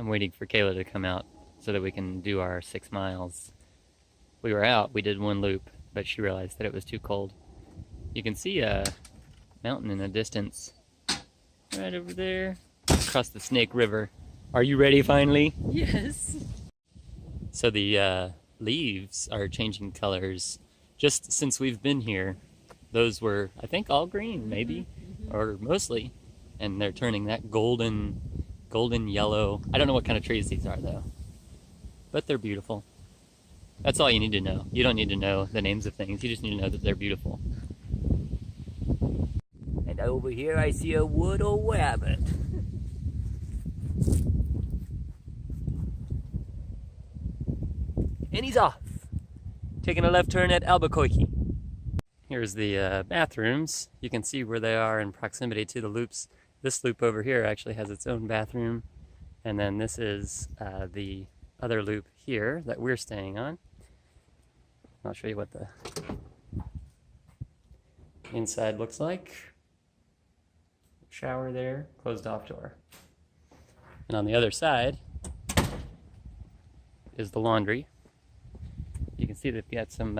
I'm waiting for Kayla to come out so that we can do our 6 miles. We were out, we did 1 loop, but she realized that it was too cold. You can see a mountain in the distance right over there across the Snake River. Are you ready finally? Yes. So the leaves are changing colors just since we've been here. Those were, I think, all green, maybe, or mostly, and they're turning that golden yellow. I don't know what kind of trees these are though, but they're beautiful. That's all you need to know. You don't need to know the names of things. You just need to know that they're beautiful. And over here I see a wood old rabbit. And he's off, taking a left turn at Albuquerque. Here's the bathrooms. You can see where they are in proximity to the loops. This loop over here actually has its own bathroom. And then this is the other loop here that we're staying on. I'll show you what the inside looks like. Shower there, closed off door. And on the other side is the laundry. You can see they've got some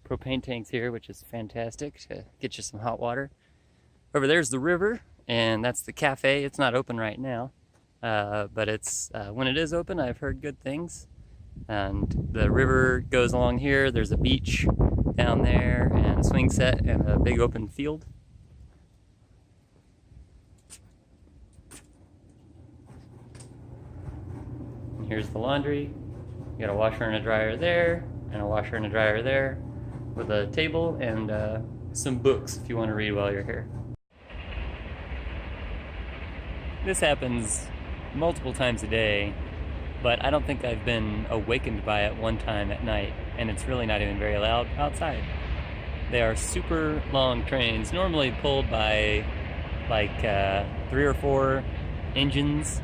propane tanks here, which is fantastic to get you some hot water. Over there's the river, and that's the cafe. It's not open right now, but it's when it is open, I've heard good things. And the river goes along here. There's a beach down there, and a swing set, and a big open field. And here's the laundry. You got a washer and a dryer there, and a washer and a dryer there, with a table and some books if you want to read while you're here. This happens multiple times a day, but I don't think I've been awakened by it one time at night, and it's really not even very loud outside. They are super long trains, normally pulled by like 3 or 4 engines,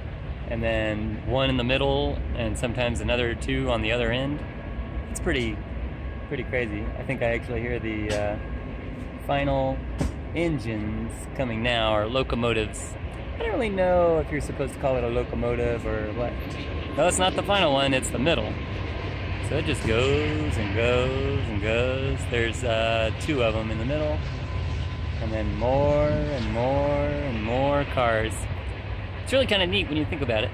and then one in the middle, and sometimes another 2 on the other end. It's pretty crazy. I think I actually hear the final engines coming now, or locomotives. I don't really know if you're supposed to call it a locomotive or what. No, it's not the final one, it's the middle. So it just goes and goes and goes. There's 2 of them in the middle, and then more and more and more cars. It's really kind of neat when you think about it.